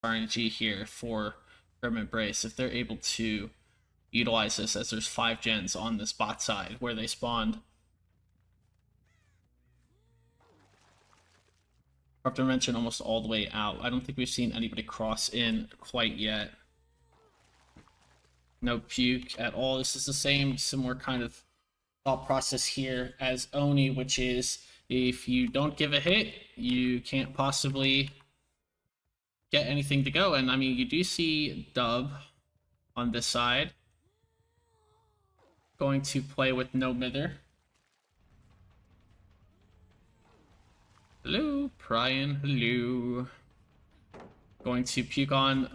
RNG here for Grim Brace if they're able to utilize this, as there's 5 gens on this bot side where they spawned. Corrupt Dimension almost all the way out. I don't think we've seen anybody cross in quite yet. No puke at all. This is the same similar kind of thought process here as Oni, which is if you don't give a hit, you can't possibly get anything to go. And I mean, you do see Dub on this side going to play with no mither. Hello, Brian. Hello. Going to puke on,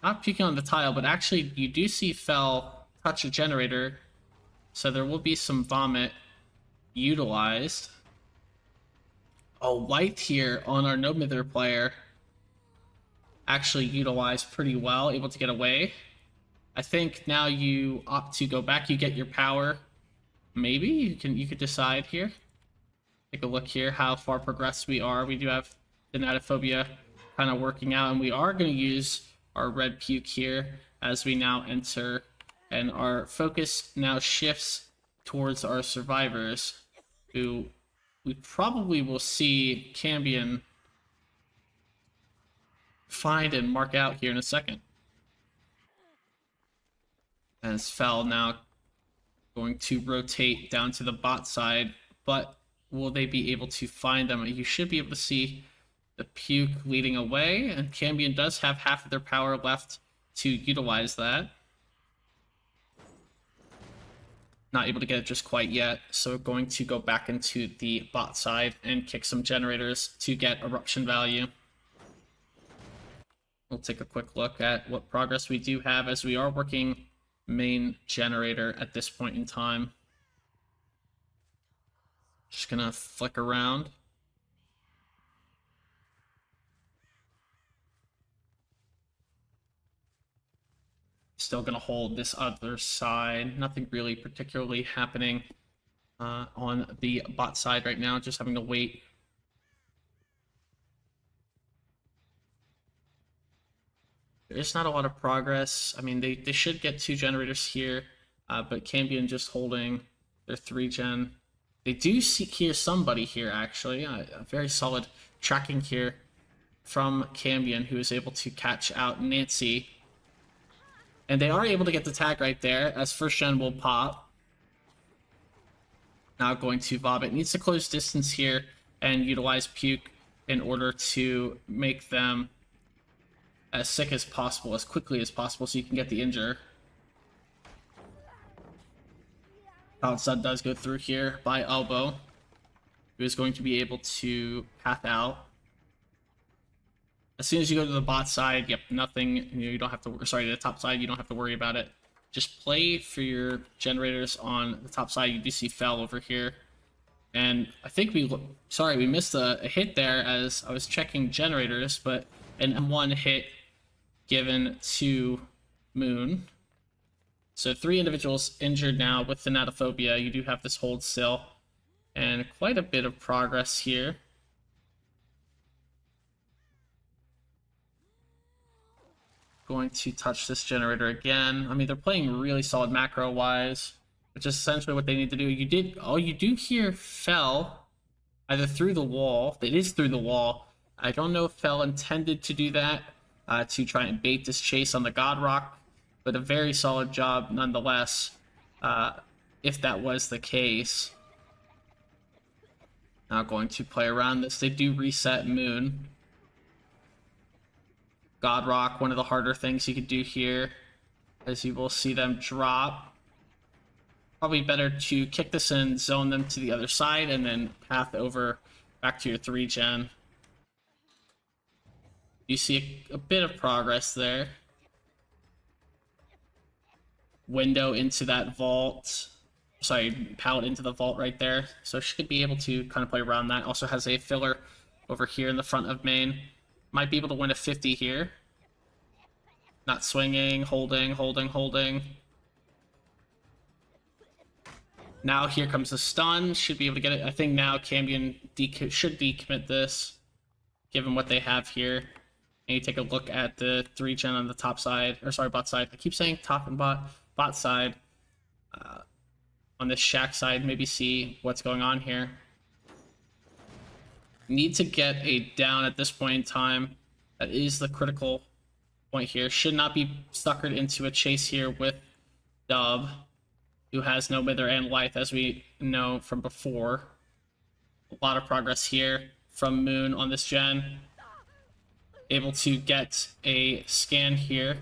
not puking on the tile, but actually you do see Fel touch a generator, so there will be some vomit utilized. Oh, White here on our no mither player actually utilized pretty well, able to get away. I think now you opt to go back, you get your power. Maybe you could decide here. Take a look here how far progressed we are. We do have Thanatophobia kind of working out, and we are going to use our red puke here as we now enter, and our focus now shifts towards our survivors, who we probably will see Cambion find and mark out here in a second. As Fel now going to rotate down to the bot side, but will they be able to find them? You should be able to see the puke leading away, and Cambion does have half of their power left to utilize that. Not able to get it just quite yet, so we're going to go back into the bot side and kick some generators to get eruption value. We'll take a quick look at what progress we do have, as we are working main generator at this point in time. Just gonna flick around. Still gonna hold this other side. Nothing really particularly happening on the bot side right now. Just having to wait. There's not a lot of progress. I mean, they should get 2 generators here, but Cambion just holding their 3 gen. They do hear somebody here, actually. A very solid tracking here from Cambion, who is able to catch out Nancy. And they are able to get the tag right there, as first gen will pop. Now going to vomit. Needs to close distance here and utilize puke in order to make them as sick as possible, as quickly as possible, so you can get the injure. Outside does go through here by Elbow, who is going to be able to path out. As soon as you go to the bot side, yep, nothing, you don't have to, sorry, the top side, you don't have to worry about it. Just play for your generators on the top side. You do see Fel over here. And I think we missed a hit there as I was checking generators, but an M1 hit given to Moon. So 3 individuals injured now with Thanatophobia. You do have this hold still, and quite a bit of progress here. Going to touch this generator again. I mean, they're playing really solid macro-wise, which is essentially what they need to do. You do hear Fel either through the wall. It is through the wall. I don't know if Fel intended to do that to try and bait this chase on the God Rock, but a very solid job nonetheless, if that was the case. Now going to play around this. They do reset Moon. God Rock, one of the harder things you could do here, as you will see them drop. Probably better to kick this and zone them to the other side, and then path over back to your 3 gen. You see a bit of progress there. Window into that vault. Sorry, pallet into the vault right there. So she could be able to kind of play around that. Also has a filler over here in the front of main. Might be able to win a 50 here. Not swinging, holding. Now here comes the stun. Should be able to get it. I think now Cambion should decommit this, given what they have here. And you take a look at the 3-gen on the top side, or sorry, bot side. I keep saying top and bot side. On this shack side, maybe see what's going on here. Need to get a down at this point in time. That is the critical point here. Should not be suckered into a chase here with Dub, who has no Wither and Life, as we know from before. A lot of progress here from Moon on this gen. Able to get a scan here.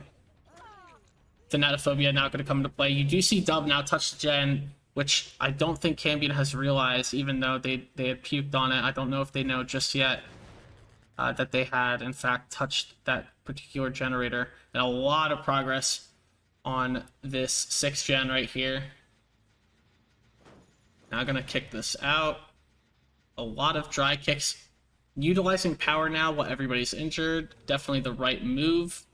Thanatophobia now going to come into play. You do see Dub now touch the gen, which I don't think Cambion has realized, even though they had puked on it. I don't know if they know just yet that they had, in fact, touched that particular generator. And a lot of progress on this 6th gen right here. Now going to kick this out. A lot of dry kicks. Utilizing power now while everybody's injured. Definitely the right move.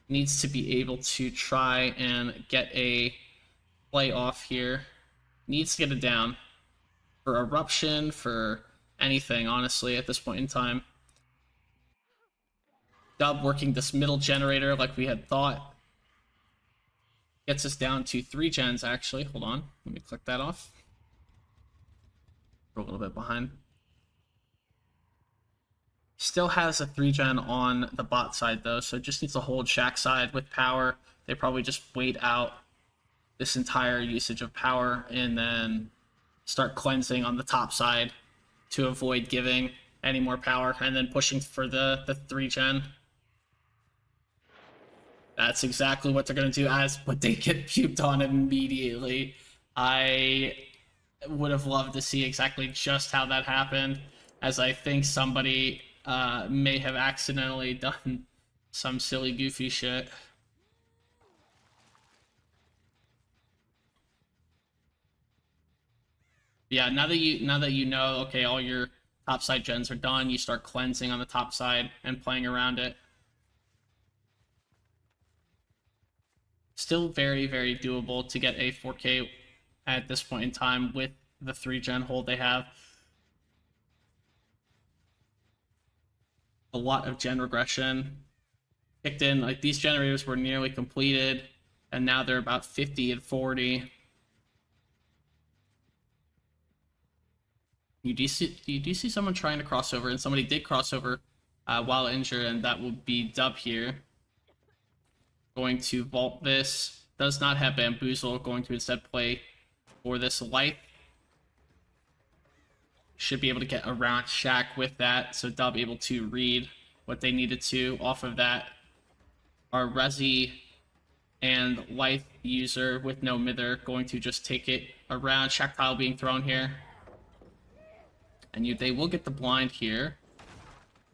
Needs to be able to try and get a play off here. Needs to get it down. For Eruption, for anything, honestly, at this point in time. Dub working this middle generator like we had thought. Gets us down to 3 gens, actually. Hold on. Let me click that off. We're a little bit behind. Still has a 3-gen on the bot side, though, so just needs to hold shack side with power. They probably just wait out this entire usage of power and then start cleansing on the top side to avoid giving any more power, and then pushing for the 3-gen. That's exactly what they're going to do, but they get puked on immediately. I would have loved to see exactly just how that happened, as I think somebody may have accidentally done some silly goofy shit. Yeah, now that you know, okay, all your topside gens are done, you start cleansing on the top side and playing around it. Still very, very doable to get a 4K at this point in time with the 3-gen hold they have. A lot of gen regression kicked in. Like, these generators were nearly completed, and now they're about 50 and 40. You do see someone trying to cross over, and somebody did cross over while injured, and that would be Dub here. Going to vault this. Does not have Bamboozle. Going to instead play for this Life. Should be able to get around Shack with that, so Dub able to read what they needed to off of that. Our Resi and Life user with no Mither going to just take it around. Shack tile being thrown here. And they will get the blind here.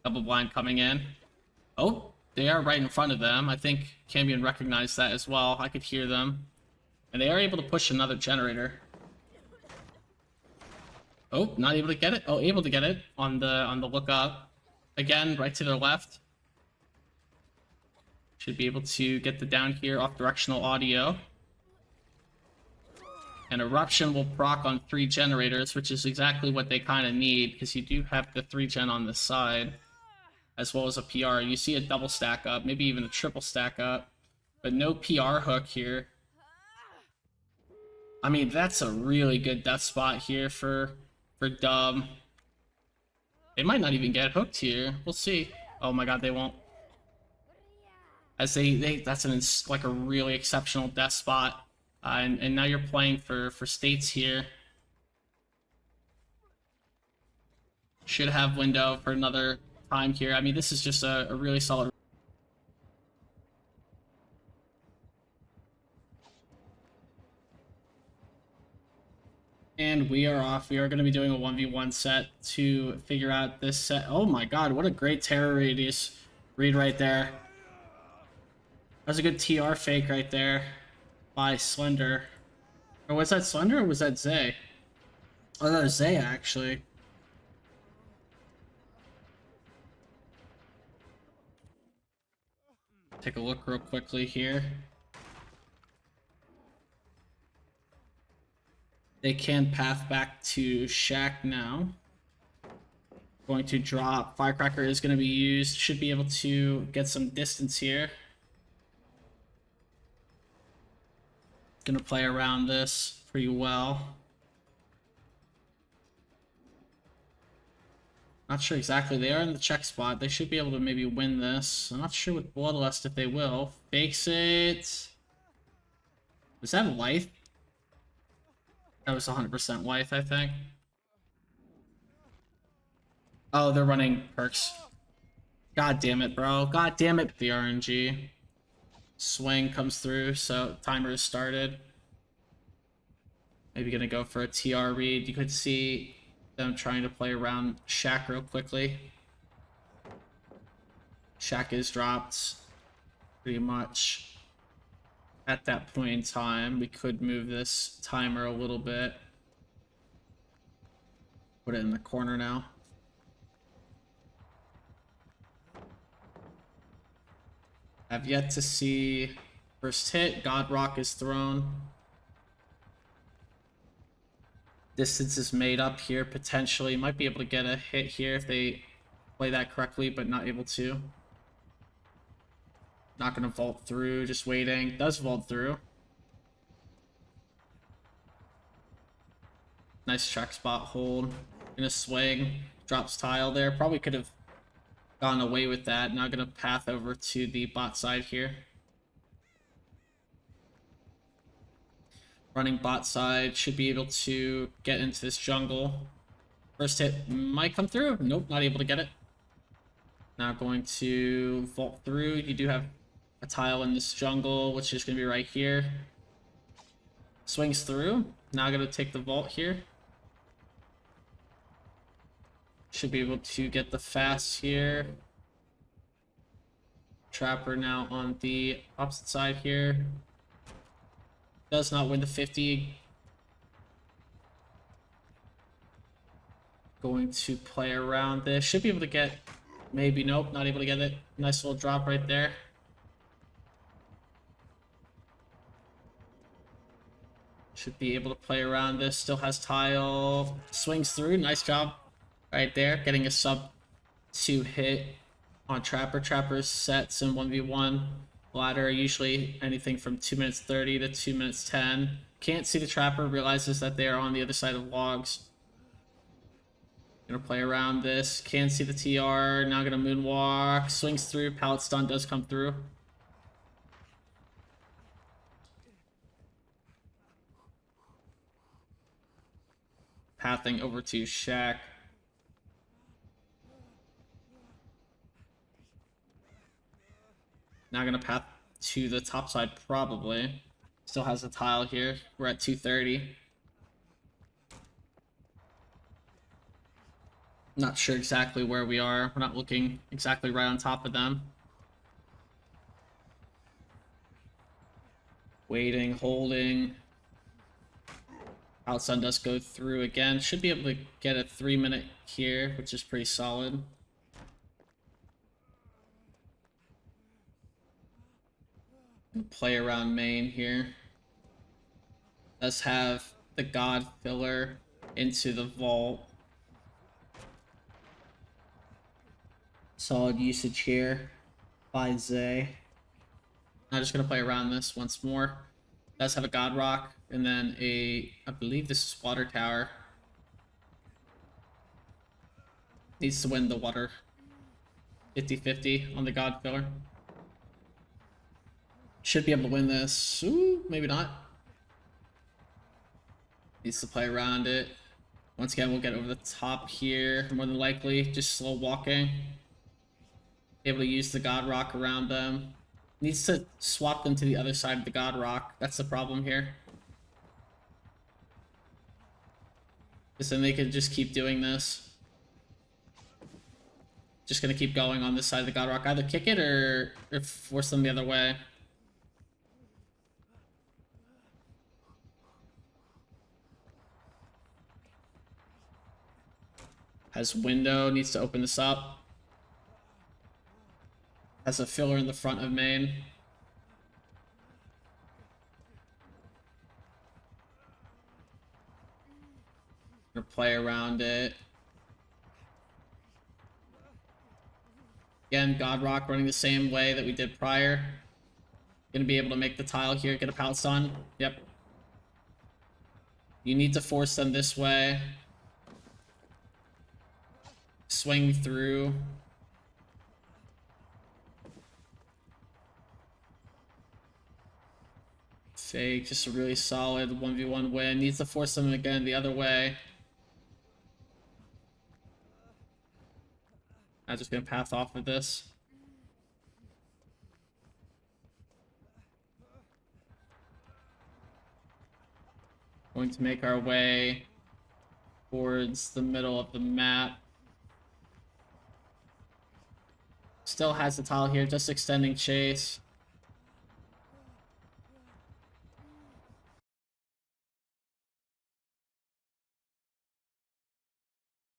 Double blind coming in. Oh, they are right in front of them. I think Cambion recognized that as well. I could hear them. And they are able to push another generator. Oh, not able to get it. Oh, able to get it on the look up. Again, right to their left. Should be able to get the down here off directional audio. And Eruption will proc on 3 generators, which is exactly what they kind of need, because you do have the 3-gen on this side, as well as a PR. You see a double stack up, maybe even a triple stack up, but no PR hook here. I mean, that's a really good death spot here for Dub. They might not even get hooked here. We'll see. Oh my god, they won't. As that's like a really exceptional death spot. And now you're playing for states here. Should have window for another time here. I mean, this is just a really solid. And we are off. We are going to be doing a 1v1 set to figure out this set. Oh my god, what a great terror radius read right there. That was a good TR fake right there by Slender. Or was that Slender or was that Zay? Oh, that was Zay, actually. Take a look real quickly here. They can path back to Shack now. Going to drop. Firecracker is going to be used. Should be able to get some distance here. Going to play around this pretty well. Not sure exactly. They are in the check spot. They should be able to maybe win this. I'm not sure with Bloodlust if they will. Fakes it. Was that Lythe? That was 100% Lythe, I think. Oh, they're running perks. God damn it, bro. God damn it, the RNG. Swing comes through, so timer is started. Maybe gonna go for a TR read. You could see them trying to play around Shaq real quickly. Shaq is dropped pretty much at that point in time. We could move this timer a little bit. Put it in the corner now. Have yet to see first hit. God Rock is thrown. Distance is made up here, potentially. Might be able to get a hit here if they play that correctly, but not able to. Not going to vault through, just waiting. Does vault through. Nice track spot hold. Gonna swing. Drops tile there. Probably could have gone away with that. Now gonna path over to the bot side here. Running bot side, should be able to get into this jungle. First hit might come through. Nope, not able to get it. Now going to vault through. You do have a tile in this jungle, which is gonna be right here. Swings through. Now gonna take the vault here. Should be able to get the fast here. Trapper now on the opposite side here. Does not win the 50. Going to play around this. Should be able to get... Maybe, nope, not able to get it. Nice little drop right there. Should be able to play around this. Still has tile. Swings through. Nice job right there. Getting a sub 2 hit on Trapper. Trapper's sets in 1v1. Ladder usually anything from 2 minutes 30 to 2 minutes 10. Can't see the Trapper. Realizes that they are on the other side of logs. Gonna play around this. Can't see the TR. Now gonna moonwalk. Swings through. Pallet stun does come through. Pathing over to Shaq. Now gonna path to the top side probably. Still has a tile here. We're at 230. Not sure exactly where we are. We're not looking exactly right on top of them. Waiting, holding. Outsun does go through again. Should be able to get a 3-minute here, which is pretty solid. Play around main here. Does have the God filler into the vault. Solid usage here by Zay. I'm just gonna play around this once more. Does have a God Rock and then a, I believe this is Water Tower. Needs to win the water 50-50 on the God filler. Should be able to win this. Ooh, maybe not. Needs to play around it. Once again, we'll get over the top here. More than likely, just slow walking. Able to use the God Rock around them. Needs to swap them to the other side of the God Rock. That's the problem here. Because then they could just keep doing this. Just gonna keep going on this side of the God Rock. Either kick it or force them the other way. Has window, needs to open this up. Has a filler in the front of main. Gonna play around it. Again, God Rock running the same way that we did prior. Gonna be able to make the tile here, get a pounce on. Yep. You need to force them this way. Swing through. Fake, just a really solid 1v1 win. Needs to force them again the other way. I'm just gonna path off of this. Going to make our way towards the middle of the map. Still has the tile here, just extending chase.